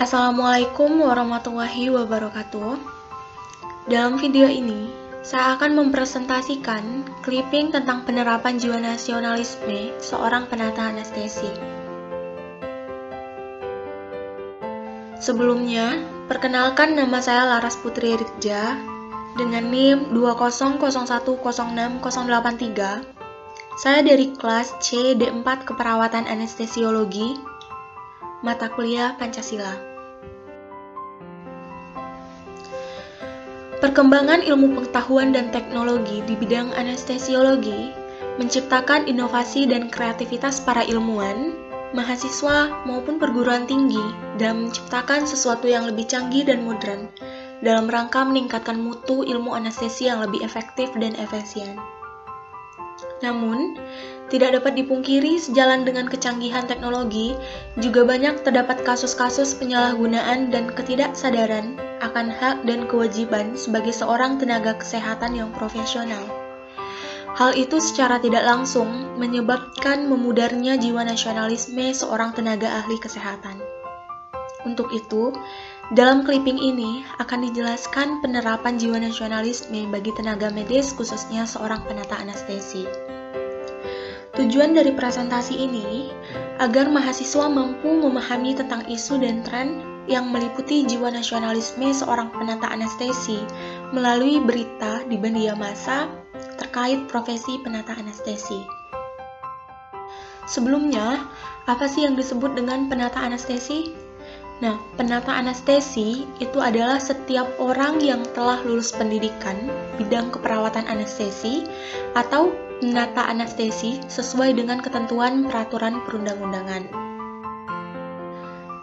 Assalamualaikum warahmatullahi wabarakatuh. Dalam video ini, saya akan mempresentasikan clipping tentang penerapan jiwa nasionalisme seorang penata anestesi. Sebelumnya, perkenalkan nama saya Laras Putri Ridja dengan NIM 20010608083. Saya dari kelas C D4 Keperawatan Anestesiologi, mata kuliah Pancasila. Perkembangan ilmu pengetahuan dan teknologi di bidang anestesiologi menciptakan inovasi dan kreativitas para ilmuwan, mahasiswa maupun perguruan tinggi dalam menciptakan sesuatu yang lebih canggih dan modern dalam rangka meningkatkan mutu ilmu anestesi yang lebih efektif dan efisien. Namun, tidak dapat dipungkiri sejalan dengan kecanggihan teknologi, juga banyak terdapat kasus-kasus penyalahgunaan dan ketidaksadaran akan hak dan kewajiban sebagai seorang tenaga kesehatan yang profesional. Hal itu secara tidak langsung menyebabkan memudarnya jiwa nasionalisme seorang tenaga ahli kesehatan. Untuk itu, dalam clipping ini akan dijelaskan penerapan jiwa nasionalisme bagi tenaga medis khususnya seorang penata anestesi. Tujuan dari presentasi ini agar mahasiswa mampu memahami tentang isu dan tren yang meliputi jiwa nasionalisme seorang penata anestesi melalui berita di media massa terkait profesi penata anestesi. Sebelumnya, apa sih yang disebut dengan penata anestesi? Nah, penata anestesi itu adalah setiap orang yang telah lulus pendidikan bidang keperawatan anestesi atau penata anestesi sesuai dengan ketentuan peraturan perundang-undangan.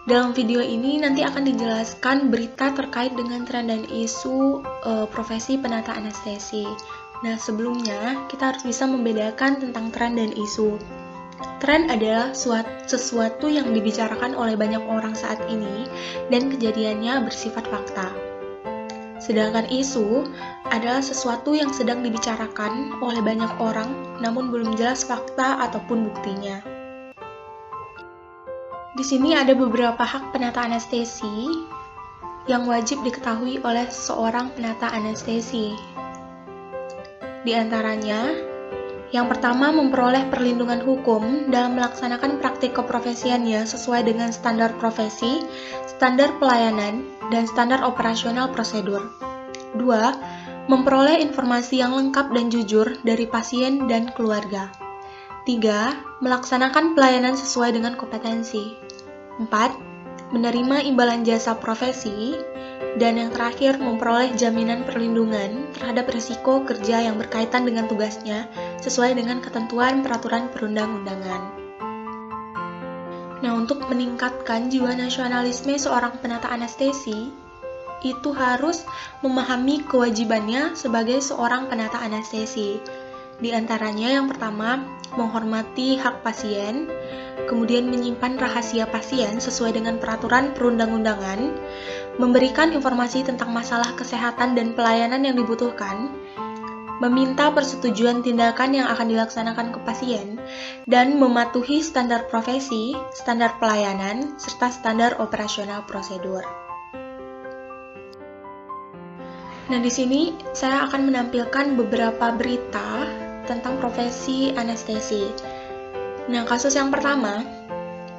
Dalam video ini nanti akan dijelaskan berita terkait dengan tren dan isu profesi penata anestesi. Nah, sebelumnya kita harus bisa membedakan tentang tren dan isu. Tren adalah sesuatu yang dibicarakan oleh banyak orang saat ini dan kejadiannya bersifat fakta. Sedangkan isu adalah sesuatu yang sedang dibicarakan oleh banyak orang namun belum jelas fakta ataupun buktinya. Di sini ada beberapa hak penata anestesi yang wajib diketahui oleh seorang penata anestesi. Di antaranya, yang pertama, memperoleh perlindungan hukum dalam melaksanakan praktik keprofesiannya sesuai dengan standar profesi, standar pelayanan, dan standar operasional prosedur. 2. Memperoleh informasi yang lengkap dan jujur dari pasien dan keluarga. 3. Melaksanakan pelayanan sesuai dengan kompetensi. 4. Menerima imbalan jasa profesi. Dan yang terakhir, memperoleh jaminan perlindungan terhadap risiko kerja yang berkaitan dengan tugasnya sesuai dengan ketentuan peraturan perundang-undangan. Nah, untuk meningkatkan jiwa nasionalisme seorang penata anestesi, itu harus memahami kewajibannya sebagai seorang penata anestesi. Di antaranya yang pertama, menghormati hak pasien, kemudian menyimpan rahasia pasien sesuai dengan peraturan perundang-undangan, memberikan informasi tentang masalah kesehatan dan pelayanan yang dibutuhkan, meminta persetujuan tindakan yang akan dilaksanakan ke pasien, dan mematuhi standar profesi, standar pelayanan, serta standar operasional prosedur. Nah, di sini saya akan menampilkan beberapa berita tentang profesi anestesi. Nah, kasus yang pertama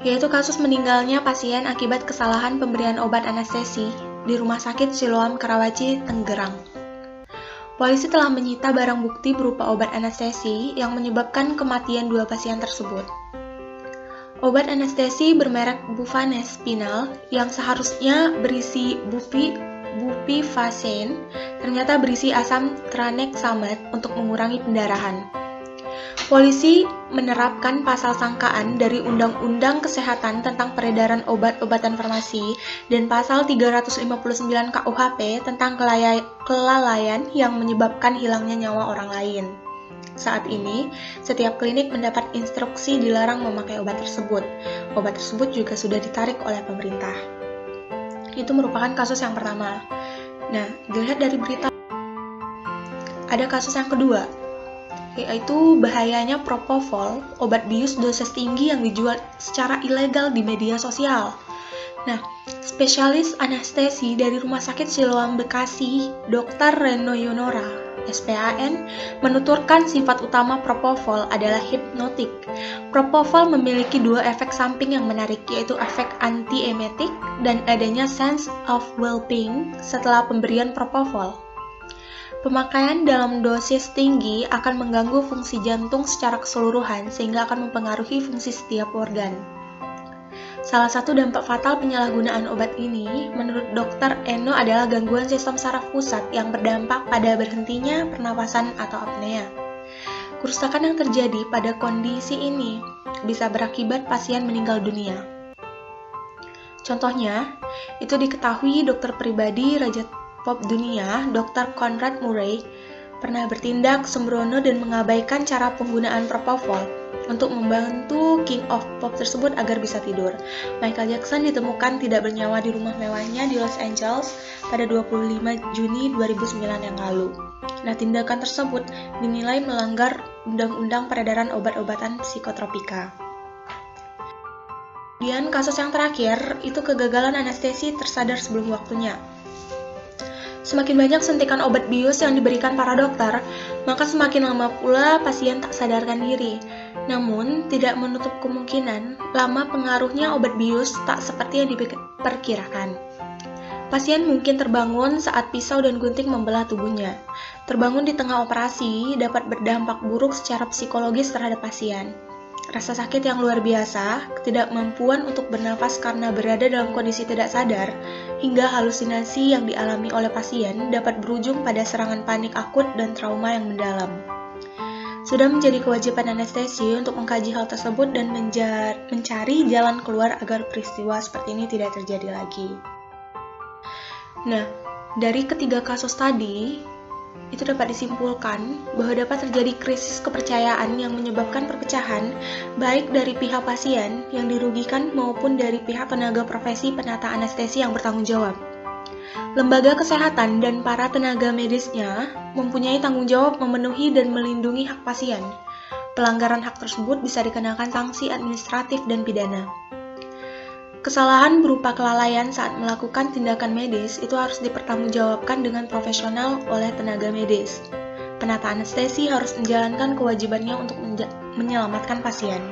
yaitu kasus meninggalnya pasien akibat kesalahan pemberian obat anestesi di Rumah Sakit Siloam Karawaci, Tangerang. Polisi telah menyita barang bukti berupa obat anestesi yang menyebabkan kematian dua pasien tersebut. Obat anestesi bermerek Bufane Spinal yang seharusnya berisi bupivacaine ternyata berisi asam tranexamat untuk mengurangi pendarahan. Polisi menerapkan pasal sangkaan dari Undang-Undang Kesehatan tentang Peredaran Obat-obatan Farmasi dan pasal 359 KUHP tentang kelalaian yang menyebabkan hilangnya nyawa orang lain. Saat ini, setiap klinik mendapat instruksi dilarang memakai obat tersebut. Obat tersebut juga sudah ditarik oleh pemerintah. Itu merupakan kasus yang pertama. Nah, dilihat dari berita, ada kasus yang kedua, yaitu bahayanya propofol, obat bius dosis tinggi yang dijual secara ilegal di media sosial. Nah, spesialis anestesi dari Rumah Sakit Siloam Bekasi, Dr. Reno Yonora, SPAN, menuturkan sifat utama propofol adalah hipnotik. Propofol memiliki dua efek samping yang menarik, yaitu efek antiemetik dan adanya sense of well-being setelah pemberian propofol. Pemakaian dalam dosis tinggi akan mengganggu fungsi jantung secara keseluruhan sehingga akan mempengaruhi fungsi setiap organ. Salah satu dampak fatal penyalahgunaan obat ini, menurut Dr. Eno, adalah gangguan sistem saraf pusat yang berdampak pada berhentinya pernapasan atau apnea. Kerusakan yang terjadi pada kondisi ini bisa berakibat pasien meninggal dunia. Contohnya, itu diketahui dokter pribadi Raja Pop Dunia, Dr. Conrad Murray, pernah bertindak sembrono dan mengabaikan cara penggunaan propofol untuk membantu King of Pop tersebut agar bisa tidur. Michael Jackson ditemukan tidak bernyawa di rumah mewahnya di Los Angeles pada 25 Juni 2009 yang lalu. Nah, tindakan tersebut dinilai melanggar Undang-Undang Peredaran Obat-obatan Psikotropika. Kemudian kasus yang terakhir itu kegagalan anestesi tersadar sebelum waktunya. Semakin banyak suntikan obat bius yang diberikan para dokter, maka semakin lama pula pasien tak sadarkan diri. Namun, tidak menutup kemungkinan lama pengaruhnya obat bius tak seperti yang diperkirakan. Pasien mungkin terbangun saat pisau dan gunting membelah tubuhnya. Terbangun di tengah operasi dapat berdampak buruk secara psikologis terhadap pasien. Rasa sakit yang luar biasa, ketidakmampuan untuk bernafas karena berada dalam kondisi tidak sadar, hingga halusinasi yang dialami oleh pasien dapat berujung pada serangan panik akut dan trauma yang mendalam. Sudah menjadi kewajiban anestesi untuk mengkaji hal tersebut dan mencari jalan keluar agar peristiwa seperti ini tidak terjadi lagi. Nah, dari ketiga kasus tadi, itu dapat disimpulkan bahwa dapat terjadi krisis kepercayaan yang menyebabkan perpecahan baik dari pihak pasien yang dirugikan maupun dari pihak tenaga profesi penata anestesi yang bertanggung jawab. Lembaga kesehatan dan para tenaga medisnya mempunyai tanggung jawab memenuhi dan melindungi hak pasien. Pelanggaran hak tersebut bisa dikenakan sanksi administratif dan pidana. Kesalahan berupa kelalaian saat melakukan tindakan medis itu harus dipertanggungjawabkan dengan profesional oleh tenaga medis. Penata anestesi harus menjalankan kewajibannya untuk menyelamatkan pasien.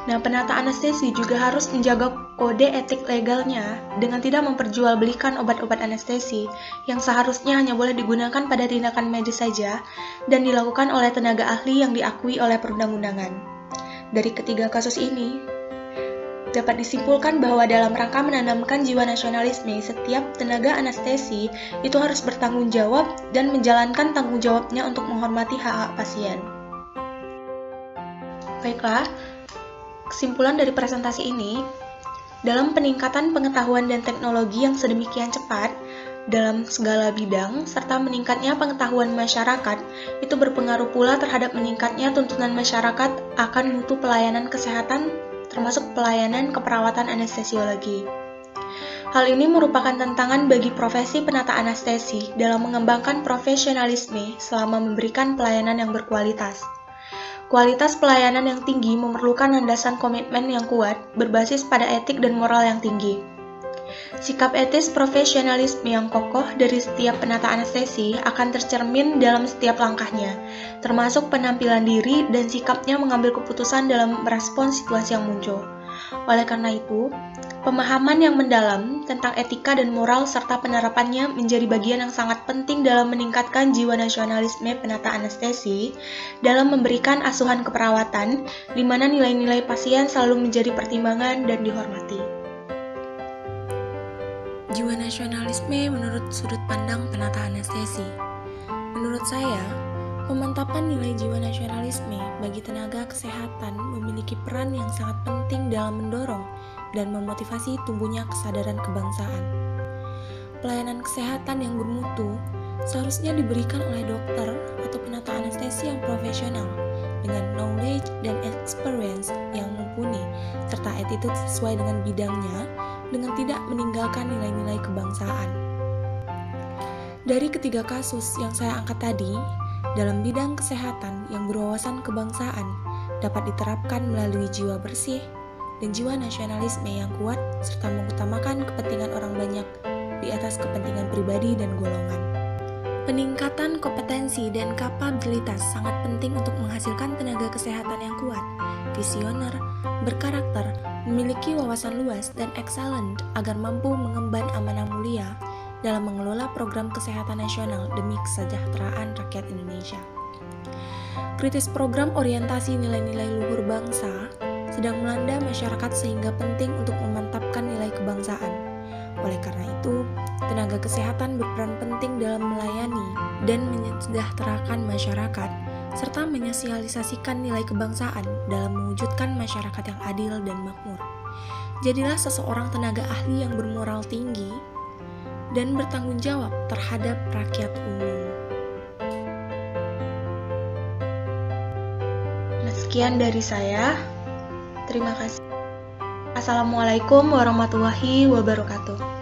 Nah, penata anestesi juga harus menjaga kode etik legalnya dengan tidak memperjualbelikan obat-obat anestesi yang seharusnya hanya boleh digunakan pada tindakan medis saja dan dilakukan oleh tenaga ahli yang diakui oleh perundang-undangan. Dari ketiga kasus ini, dapat disimpulkan bahwa dalam rangka menanamkan jiwa nasionalisme, setiap tenaga anestesi itu harus bertanggung jawab dan menjalankan tanggung jawabnya untuk menghormati hak-hak pasien. Baiklah, kesimpulan dari presentasi ini, dalam peningkatan pengetahuan dan teknologi yang sedemikian cepat dalam segala bidang, serta meningkatnya pengetahuan masyarakat, itu berpengaruh pula terhadap meningkatnya tuntutan masyarakat akan mutu pelayanan kesehatan termasuk pelayanan keperawatan anestesiologi. Hal ini merupakan tantangan bagi profesi penata anestesi dalam mengembangkan profesionalisme selama memberikan pelayanan yang berkualitas. Kualitas pelayanan yang tinggi memerlukan landasan komitmen yang kuat berbasis pada etik dan moral yang tinggi. Sikap etis profesionalisme yang kokoh dari setiap penata anestesi akan tercermin dalam setiap langkahnya, termasuk penampilan diri dan sikapnya mengambil keputusan dalam merespons situasi yang muncul. Oleh karena itu, pemahaman yang mendalam tentang etika dan moral serta penerapannya menjadi bagian yang sangat penting dalam meningkatkan jiwa nasionalisme penata anestesi dalam memberikan asuhan keperawatan, di mana nilai-nilai pasien selalu menjadi pertimbangan dan dihormati. Jiwa nasionalisme menurut sudut pandang penata anestesi. Menurut saya, pemantapan nilai jiwa nasionalisme bagi tenaga kesehatan memiliki peran yang sangat penting dalam mendorong dan memotivasi tumbuhnya kesadaran kebangsaan. Pelayanan kesehatan yang bermutu seharusnya diberikan oleh dokter atau penata anestesi yang profesional dengan knowledge dan experience yang mumpuni serta attitude sesuai dengan bidangnya, dengan tidak meninggalkan nilai-nilai kebangsaan. Dari ketiga kasus yang saya angkat tadi, dalam bidang kesehatan yang berwawasan kebangsaan dapat diterapkan melalui jiwa bersih, dan jiwa nasionalisme yang kuat, serta mengutamakan kepentingan orang banyak di atas kepentingan pribadi dan golongan. Peningkatan kompetensi dan kapabilitas sangat penting untuk menghasilkan tenaga kesehatan yang kuat, visioner, berkarakter, memiliki wawasan luas dan excellent agar mampu mengemban amanah mulia dalam mengelola program kesehatan nasional demi kesejahteraan rakyat Indonesia. Kritis program orientasi nilai-nilai luhur bangsa sedang melanda masyarakat sehingga penting untuk memantapkan nilai kebangsaan. Oleh karena itu, tenaga kesehatan berperan penting dalam melayani dan menyejahterakan masyarakat, serta menyosialisasikan nilai kebangsaan dalam mewujudkan masyarakat yang adil dan makmur. Jadilah seseorang tenaga ahli yang bermoral tinggi dan bertanggung jawab terhadap rakyat umum. Sekian dari saya. Terima kasih. Assalamualaikum warahmatullahi wabarakatuh.